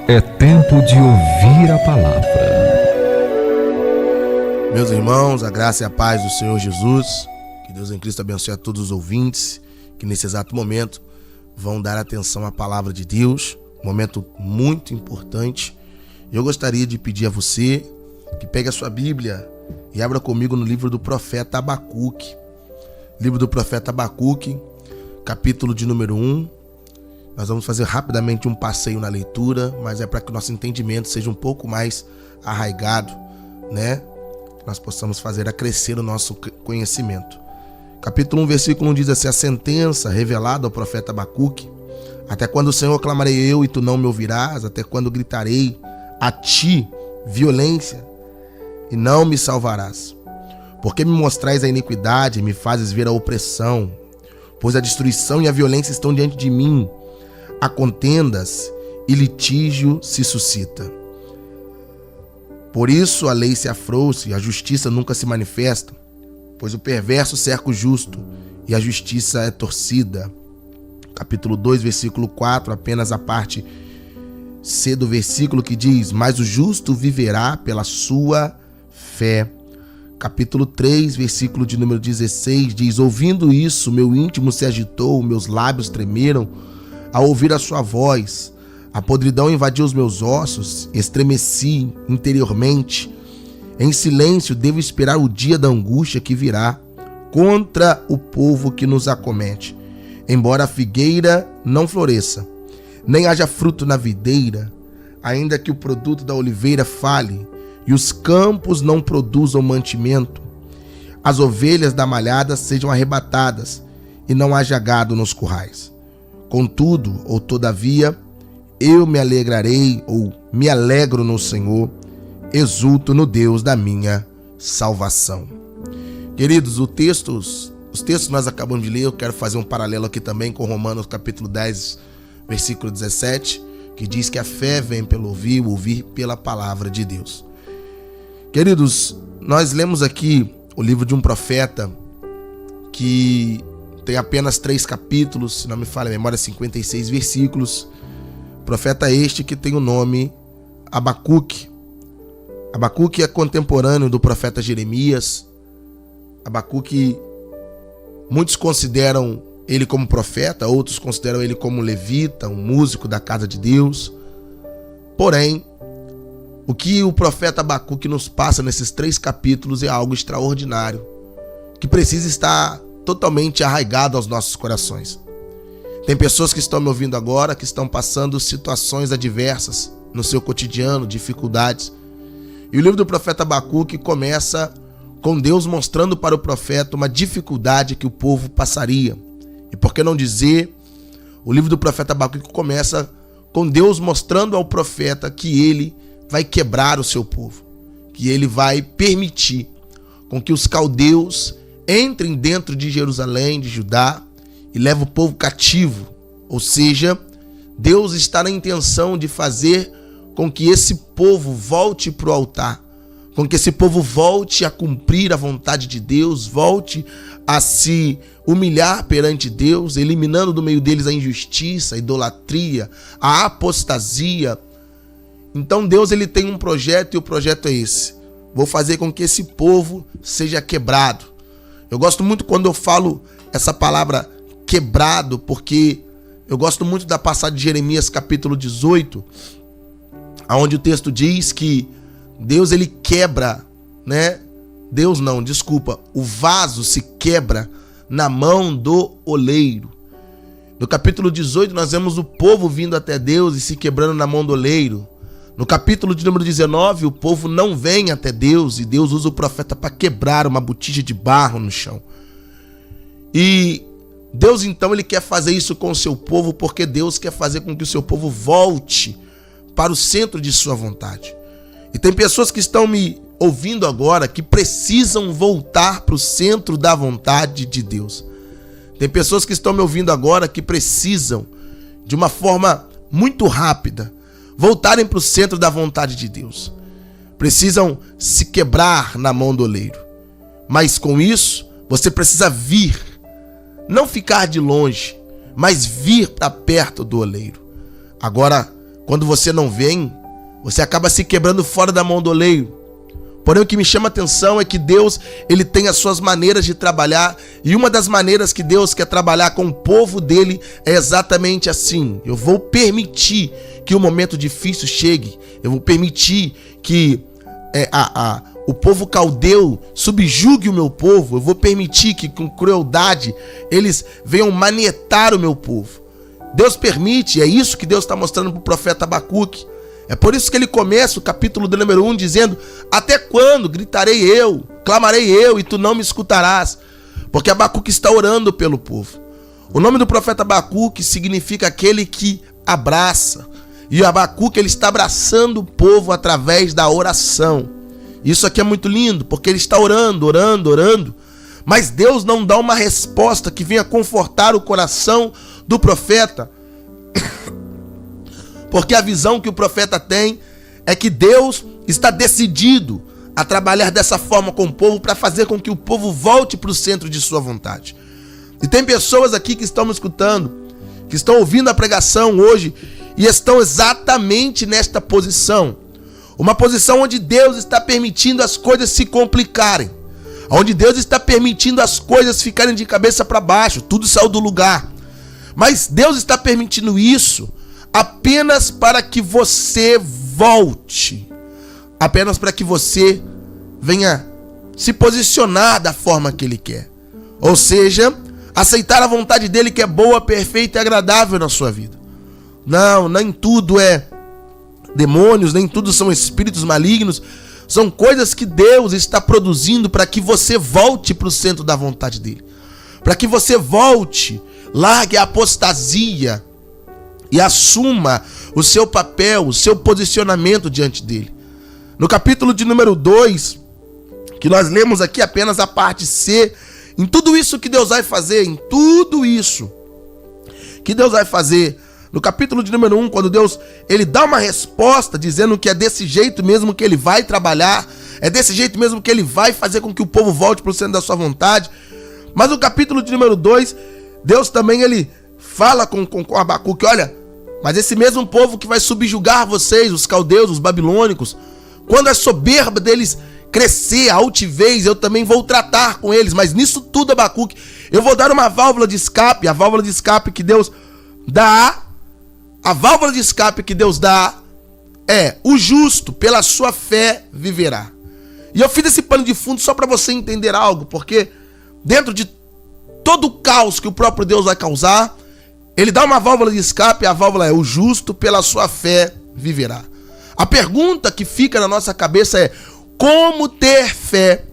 É tempo de ouvir a palavra. Meus irmãos, a graça e a paz do Senhor Jesus, que Deus em Cristo abençoe a todos os ouvintes que nesse exato momento vão dar atenção à palavra de Deus, um momento muito importante. Eu gostaria de pedir a você que pegue a sua Bíblia e abra comigo no livro do profeta Abacuque. Livro do profeta Abacuque, capítulo de número 1. Nós vamos fazer rapidamente um passeio na leitura, mas é para que o nosso entendimento seja um pouco mais arraigado, né? Que nós possamos fazer acrescer o nosso conhecimento. Capítulo 1, versículo 1 diz assim: a sentença revelada ao profeta Abacuque: até quando, Senhor, clamarei eu e tu não me ouvirás? Até quando gritarei a ti violência e não me salvarás? Porque me mostrais a iniquidade e me fazes ver a opressão? Pois a destruição e a violência estão diante de mim, há contendas e litígio se suscita. Por isso a lei se afrouxa e a justiça nunca se manifesta, pois o perverso cerca o justo e a justiça é torcida. Capítulo 2, versículo 4, apenas a parte C do versículo que diz: mas o justo viverá pela sua fé. Capítulo 3, versículo de número 16 diz: ouvindo isso, meu íntimo se agitou, meus lábios tremeram ao ouvir a sua voz. A podridão invadiu os meus ossos, estremeci interiormente. Em silêncio devo esperar o dia da angústia que virá contra o povo que nos acomete. Embora a figueira não floresça, nem haja fruto na videira, ainda que o produto da oliveira fale e os campos não produzam mantimento, as ovelhas da malhada sejam arrebatadas e não haja gado nos currais. Contudo, ou todavia, eu me alegrarei, ou me alegro no Senhor, exulto no Deus da minha salvação. Queridos, os textos que nós acabamos de ler, eu quero fazer um paralelo aqui também com Romanos capítulo 10, versículo 17, que diz que a fé vem pelo ouvir, o ouvir pela palavra de Deus. Queridos, nós lemos aqui o livro de um profeta que tem apenas 3 capítulos, se não me falha a memória, 56 versículos. Profeta este que tem o nome Abacuque. Abacuque é contemporâneo do profeta Jeremias. Abacuque, muitos consideram ele como profeta, outros consideram ele como levita, um músico da casa de Deus. Porém, o que o profeta Abacuque nos passa nesses 3 capítulos é algo extraordinário, que precisa estar totalmente arraigado aos nossos corações. Tem pessoas que estão me ouvindo agora, que estão passando situações adversas no seu cotidiano, dificuldades. E o livro do profeta Abacuque começa com Deus mostrando para o profeta uma dificuldade que o povo passaria. E por que não dizer, o livro do profeta Abacuque começa com Deus mostrando ao profeta que ele vai quebrar o seu povo, que ele vai permitir com que os caldeus entrem dentro de Jerusalém, de Judá, e levem o povo cativo. Ou seja, Deus está na intenção de fazer com que esse povo volte para o altar, com que esse povo volte a cumprir a vontade de Deus, volte a se humilhar perante Deus, eliminando do meio deles a injustiça, a idolatria, a apostasia. Então Deus ele tem um projeto e o projeto é esse: vou fazer com que esse povo seja quebrado. Eu gosto muito quando eu falo essa palavra quebrado, porque eu gosto muito da passagem de Jeremias capítulo 18, onde o texto diz que Deus ele quebra, né? O vaso se quebra na mão do oleiro. No capítulo 18 nós vemos o povo vindo até Deus e se quebrando na mão do oleiro. No capítulo de número 19, o povo não vem até Deus e Deus usa o profeta para quebrar uma botija de barro no chão. E Deus então ele quer fazer isso com o seu povo, porque Deus quer fazer com que o seu povo volte para o centro de sua vontade. E tem pessoas que estão me ouvindo agora que precisam voltar para o centro da vontade de Deus. Tem pessoas que estão me ouvindo agora que precisam, de uma forma muito rápida, voltarem para o centro da vontade de Deus. Precisam se quebrar na mão do oleiro. Mas com isso, você precisa vir. Não ficar de longe, mas vir para perto do oleiro. Agora, quando você não vem, você acaba se quebrando fora da mão do oleiro. Porém, o que me chama a atenção é que Deus, ele tem as suas maneiras de trabalhar, e uma das maneiras que Deus quer trabalhar com o povo dele é exatamente assim: eu vou permitir que o momento difícil chegue, eu vou permitir que o povo caldeu subjugue o meu povo, eu vou permitir que com crueldade eles venham manietar o meu povo. Deus permite, é isso que Deus está mostrando para o profeta Abacuque. É por isso que ele começa o capítulo do número 1 dizendo: até quando gritarei eu, clamarei eu, e tu não me escutarás? Porque Abacuque está orando pelo povo. O nome do profeta Abacuque significa aquele que abraça. E o Abacuque, ele está abraçando o povo através da oração. Isso aqui é muito lindo, porque ele está orando, mas Deus não dá uma resposta que venha confortar o coração do profeta. Porque a visão que o profeta tem é que Deus está decidido a trabalhar dessa forma com o povo para fazer com que o povo volte para o centro de sua vontade. E tem pessoas aqui que estão me escutando, que estão ouvindo a pregação hoje e estão exatamente nesta posição. Uma posição onde Deus está permitindo as coisas se complicarem, onde Deus está permitindo as coisas ficarem de cabeça para baixo, tudo saiu do lugar. Mas Deus está permitindo isso apenas para que você volte, apenas para que você venha se posicionar da forma que Ele quer. Ou seja, aceitar a vontade dEle, que é boa, perfeita e agradável na sua vida. Não, nem tudo é demônios, nem tudo são espíritos malignos. São coisas que Deus está produzindo para que você volte para o centro da vontade dEle. Para que você volte, largue a apostasia e assuma o seu papel, o seu posicionamento diante dEle. No capítulo de número 2, que nós lemos aqui apenas a parte C, em tudo isso que Deus vai fazer, em tudo isso que Deus vai fazer, no capítulo de número 1, quando Deus ele dá uma resposta dizendo que é desse jeito mesmo que Ele vai trabalhar, é desse jeito mesmo que Ele vai fazer com que o povo volte para o centro da sua vontade. Mas no capítulo de número 2, Deus também ele fala com Abacuque: olha, mas esse mesmo povo que vai subjugar vocês, os caldeus, os babilônicos, quando a soberba deles crescer, a altivez, eu também vou tratar com eles. Mas nisso tudo, Abacuque, eu vou dar uma válvula de escape. A válvula de escape que Deus dá, é: o justo pela sua fé viverá. E eu fiz esse pano de fundo só para você entender algo, porque dentro de todo o caos que o próprio Deus vai causar, Ele dá uma válvula de escape. A válvula é: o justo pela sua fé viverá. A pergunta que fica na nossa cabeça é: como ter fé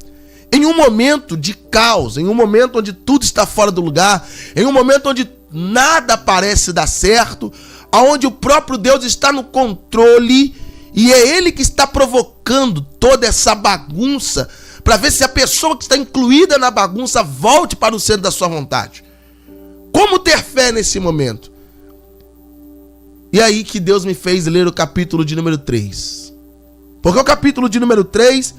em um momento de caos, em um momento onde tudo está fora do lugar, em um momento onde nada parece dar certo, onde o próprio Deus está no controle e é Ele que está provocando toda essa bagunça para ver se a pessoa que está incluída na bagunça volte para o centro da sua vontade. Como ter fé nesse momento? E aí que Deus me fez ler o capítulo de número 3. Porque o capítulo de número 3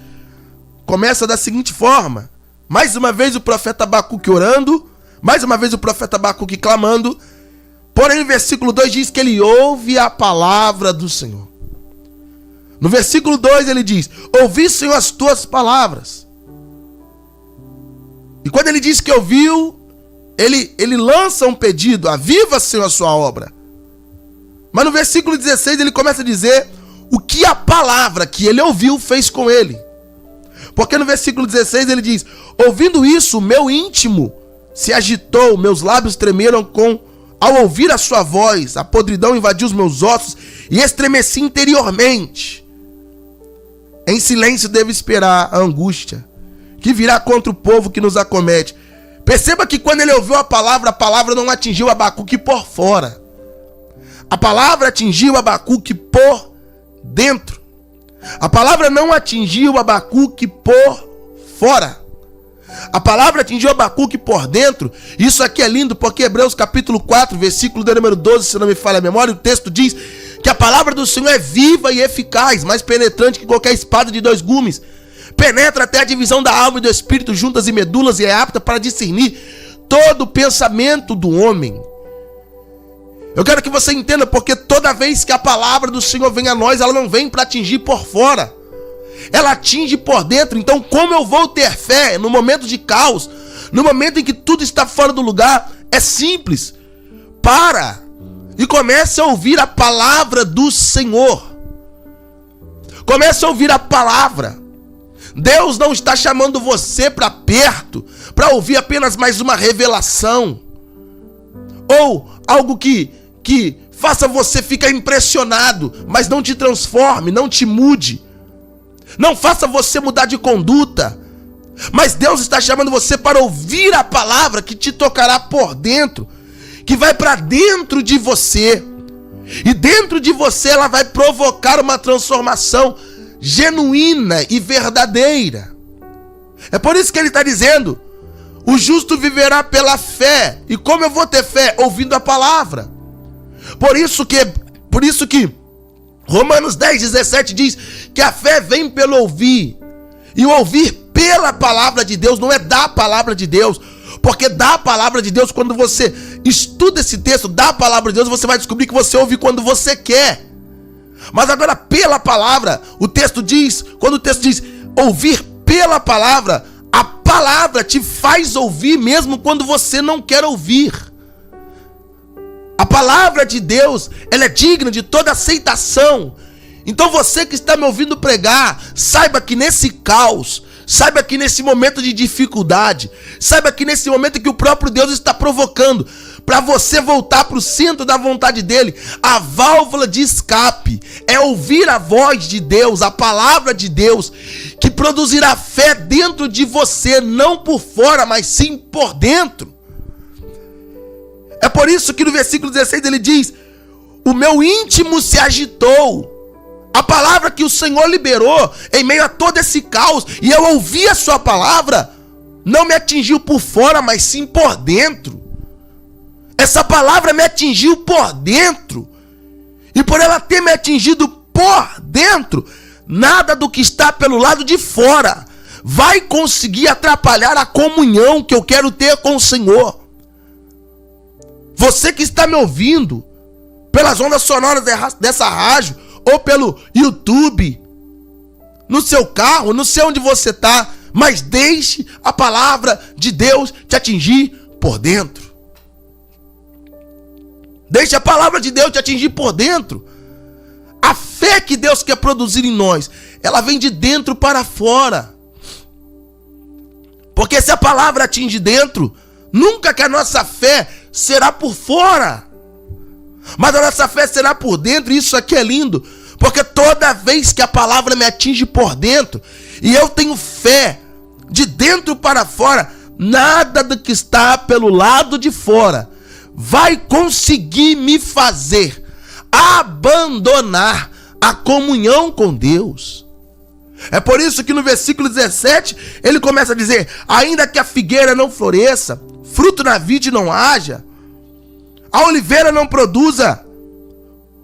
começa da seguinte forma: mais uma vez o profeta Abacuque orando, mais uma vez o profeta Abacuque clamando. Porém, o versículo 2 diz que ele ouve a palavra do Senhor. No versículo 2 ele diz: ouvi, Senhor, as tuas palavras. E quando ele diz que ouviu, ele lança um pedido: aviva, Senhor, a sua obra. Mas no versículo 16 ele começa a dizer o que a palavra que ele ouviu fez com ele. Porque no versículo 16 ele diz: ouvindo isso, o meu íntimo se agitou, meus lábios tremeram ao ouvir a sua voz, a podridão invadiu os meus ossos e estremeci interiormente. Em silêncio devo esperar a angústia que virá contra o povo que nos acomete. Perceba que quando ele ouviu a palavra não atingiu Abacuque por fora. A palavra atingiu Abacuque por dentro. A palavra não atingiu Abacuque por fora. A palavra atingiu Abacuque por dentro. Isso aqui é lindo porque Hebreus capítulo 4, versículo de número 12, se não me falha a memória, o texto diz que a palavra do Senhor é viva e eficaz, mais penetrante que qualquer espada de 2 gumes. Penetra até a divisão da alma e do espírito, juntas e medulas, e é apta para discernir todo o pensamento do homem. Eu quero que você entenda, porque toda vez que a palavra do Senhor vem a nós, ela não vem para atingir por fora, ela atinge por dentro. Então, como eu vou ter fé no momento de caos, no momento em que tudo está fora do lugar? É simples. Para e comece a ouvir a palavra do Senhor. Comece a ouvir a palavra. Deus não está chamando você para perto para ouvir apenas mais uma revelação ou algo que faça você ficar impressionado, mas não te transforme, não te mude, não faça você mudar de conduta. Mas Deus está chamando você para ouvir a palavra que te tocará por dentro, que vai para dentro de você, e dentro de você ela vai provocar uma transformação genuína e verdadeira. É por isso que ele está dizendo: o justo viverá pela fé. E como eu vou ter fé? Ouvindo a palavra. Por isso que Romanos 10:17 diz que a fé vem pelo ouvir, e o ouvir pela palavra de Deus, não é da palavra de Deus. Porque da palavra de Deus, quando você estuda esse texto da palavra de Deus, você vai descobrir que você ouve quando você quer. Mas agora pela palavra, o texto diz, quando o texto diz ouvir pela palavra, a palavra te faz ouvir mesmo quando você não quer ouvir. A palavra de Deus, ela é digna de toda aceitação. Então você que está me ouvindo pregar, saiba que nesse caos, saiba que nesse momento de dificuldade, saiba que nesse momento que o próprio Deus está provocando para você voltar para o centro da vontade dele, a válvula de escape é ouvir a voz de Deus, a palavra de Deus, que produzirá fé dentro de você, não por fora, mas sim por dentro. É por isso que no versículo 16 ele diz: o meu íntimo se agitou. A palavra que o Senhor liberou em meio a todo esse caos, e eu ouvi a sua palavra, não me atingiu por fora, mas sim por dentro. Essa palavra me atingiu por dentro. E por ela ter me atingido por dentro, nada do que está pelo lado de fora vai conseguir atrapalhar a comunhão que eu quero ter com o Senhor. Você que está me ouvindo pelas ondas sonoras dessa rádio, ou pelo YouTube, no seu carro, não sei onde você está, mas deixe a palavra de Deus te atingir por dentro. Deixe a palavra de Deus te atingir por dentro. A fé que Deus quer produzir em nós, ela vem de dentro para fora. Porque se a palavra atinge dentro, nunca que a nossa fé será por fora, mas a nossa fé será por dentro. E isso aqui é lindo, porque toda vez que a palavra me atinge por dentro, e eu tenho fé de dentro para fora, nada do que está pelo lado de fora vai conseguir me fazer abandonar a comunhão com Deus. É por isso que no versículo 17 ele começa a dizer: ainda que a figueira não floresça, fruto na vide não haja, a oliveira não produza,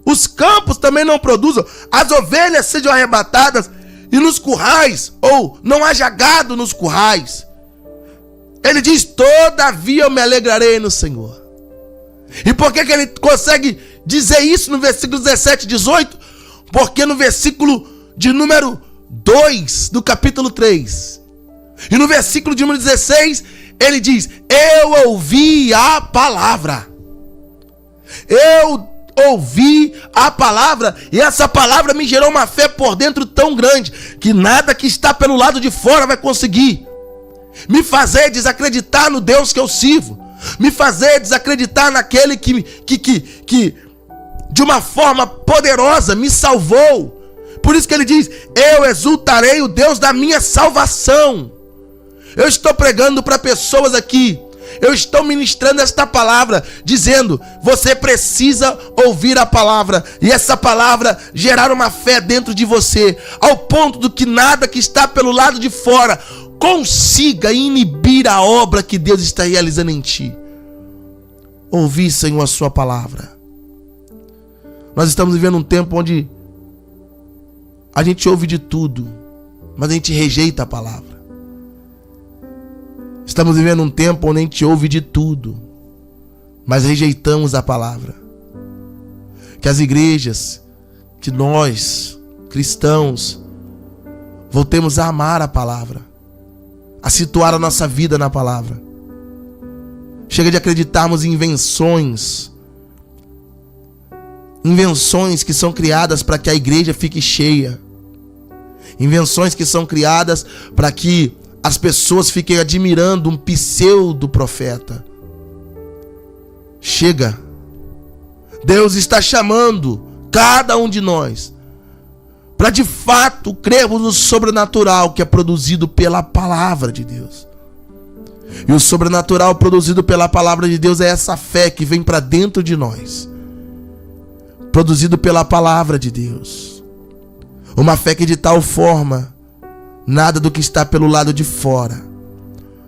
os campos também não produzam, as ovelhas sejam arrebatadas e nos currais, ou não haja gado nos currais, ele diz: todavia eu me alegrarei no Senhor. E por que ele consegue dizer isso no versículo 17 e 18? Porque no versículo de número 2 do capítulo 3 e no versículo de número 16 ele diz: eu ouvi a palavra. Eu ouvi a palavra, e essa palavra me gerou uma fé por dentro tão grande que nada que está pelo lado de fora vai conseguir me fazer desacreditar no Deus que eu sirvo, me fazer desacreditar naquele que de uma forma poderosa me salvou. Por isso que ele diz: eu exultarei o Deus da minha salvação. Eu estou pregando para pessoas aqui, eu estou ministrando esta palavra, dizendo: você precisa ouvir a palavra, e essa palavra gerar uma fé dentro de você, ao ponto do que nada que está pelo lado de fora consiga inibir a obra que Deus está realizando em ti. Ouvi, Senhor, a sua palavra. Nós estamos vivendo um tempo onde a gente ouve de tudo, mas a gente rejeita a palavra. Estamos vivendo um tempo onde a gente ouve de tudo, mas rejeitamos a palavra. Que as igrejas, que nós, cristãos, voltemos a amar a palavra, a situar a nossa vida na palavra. Chega de acreditarmos em invenções que são criadas para que a igreja fique cheia. Invenções que são criadas para que as pessoas fiquem admirando um pseudo profeta. Chega. Deus está chamando cada um de nós para de fato crermos no sobrenatural que é produzido pela palavra de Deus. E o sobrenatural produzido pela palavra de Deus é essa fé que vem para dentro de nós, produzido pela palavra de Deus. Uma fé que de tal forma nada do que está pelo lado de fora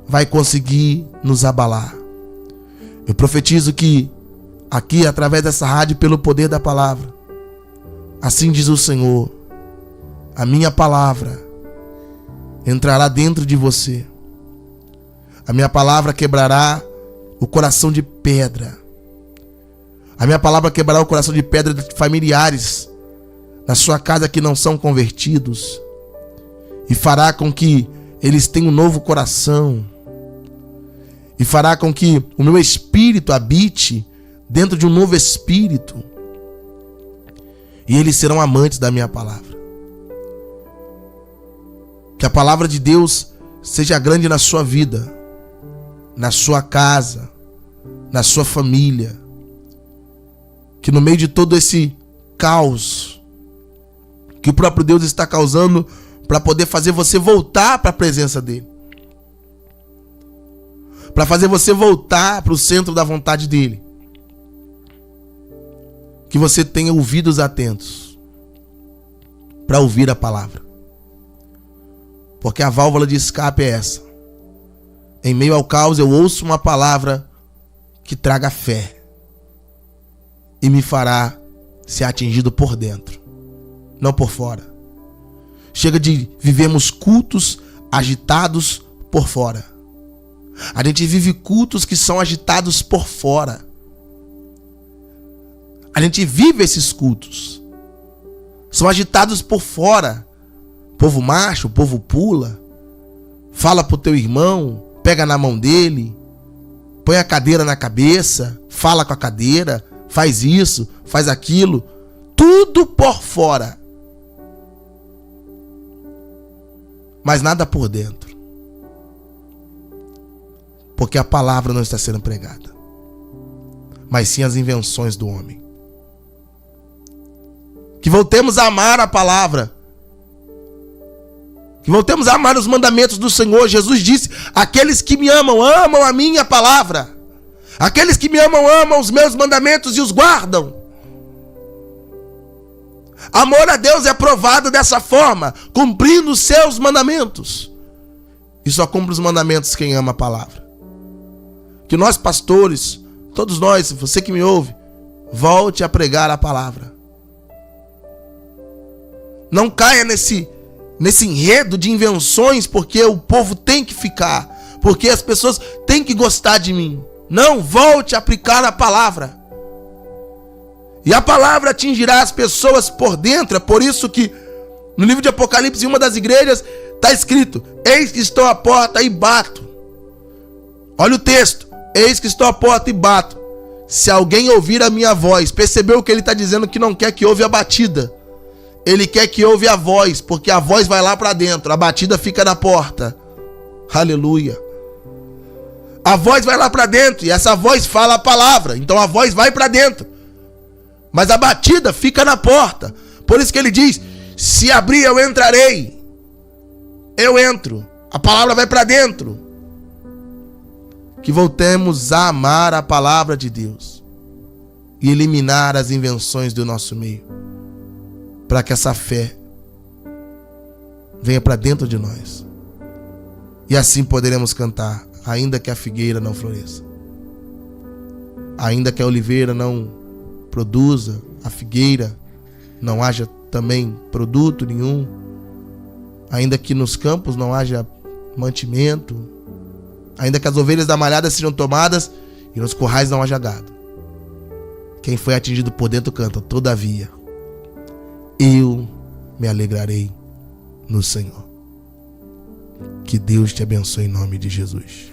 vai conseguir nos abalar. Eu profetizo que aqui, através dessa rádio, pelo poder da palavra, assim diz o Senhor, a minha palavra entrará dentro de você. A minha palavra quebrará o coração de pedra. A minha palavra quebrará o coração de pedra de familiares na sua casa que não são convertidos, e fará com que eles tenham um novo coração, e fará com que o meu espírito habite dentro de um novo espírito, e eles serão amantes da minha palavra. Que a palavra de Deus seja grande na sua vida, na sua casa, na sua família. Que no meio de todo esse caos que o próprio Deus está causando para poder fazer você voltar para a presença dele, para fazer você voltar para o centro da vontade dele, que você tenha ouvidos atentos para ouvir a palavra, porque a válvula de escape é essa. Em meio ao caos eu ouço uma palavra que traga fé e me fará ser atingido por dentro, não por fora. Chega de vivermos cultos agitados por fora. A gente vive cultos que são agitados por fora. A gente vive esses cultos. São agitados por fora. O povo marcha, o povo pula. Fala pro teu irmão, pega na mão dele, põe a cadeira na cabeça, fala com a cadeira, faz isso, faz aquilo. Tudo por fora. Mas nada por dentro. Porque a palavra não está sendo pregada, mas sim as invenções do homem. Que voltemos a amar a palavra. Que voltemos a amar os mandamentos do Senhor. Jesus disse: aqueles que me amam, amam a minha palavra. Aqueles que me amam, amam os meus mandamentos e os guardam. Amor a Deus é provado dessa forma, cumprindo os seus mandamentos. E só cumpre os mandamentos quem ama a palavra. Que nós pastores, todos nós, você que me ouve, volte a pregar a palavra. Não caia nesse enredo de invenções, porque o povo tem que ficar, porque as pessoas têm que gostar de mim. Não, volte a aplicar a palavra. E a palavra atingirá as pessoas por dentro. É por isso que no livro de Apocalipse, em uma das igrejas, está escrito: eis que estou à porta e bato. Olha o texto: eis que estou à porta e bato. Se alguém ouvir a minha voz. Percebeu que ele está dizendo que não quer que ouve a batida. Ele quer que ouve a voz, porque a voz vai lá para dentro, a batida fica na porta. Aleluia. A voz vai lá para dentro e essa voz fala a palavra. Então a voz vai para dentro, mas a batida fica na porta. Por isso que ele diz: se abrir eu entrarei. Eu entro. A palavra vai para dentro. Que voltemos a amar a palavra de Deus e eliminar as invenções do nosso meio, para que essa fé venha para dentro de nós. E assim poderemos cantar: ainda que a figueira não floresça, ainda que a oliveira não produza, a figueira não haja também produto nenhum, ainda que nos campos não haja mantimento, ainda que as ovelhas da malhada sejam tomadas e nos currais não haja gado, Quem foi atingido por dentro canta: todavia, eu me alegrarei no Senhor. Que Deus te abençoe em nome de Jesus.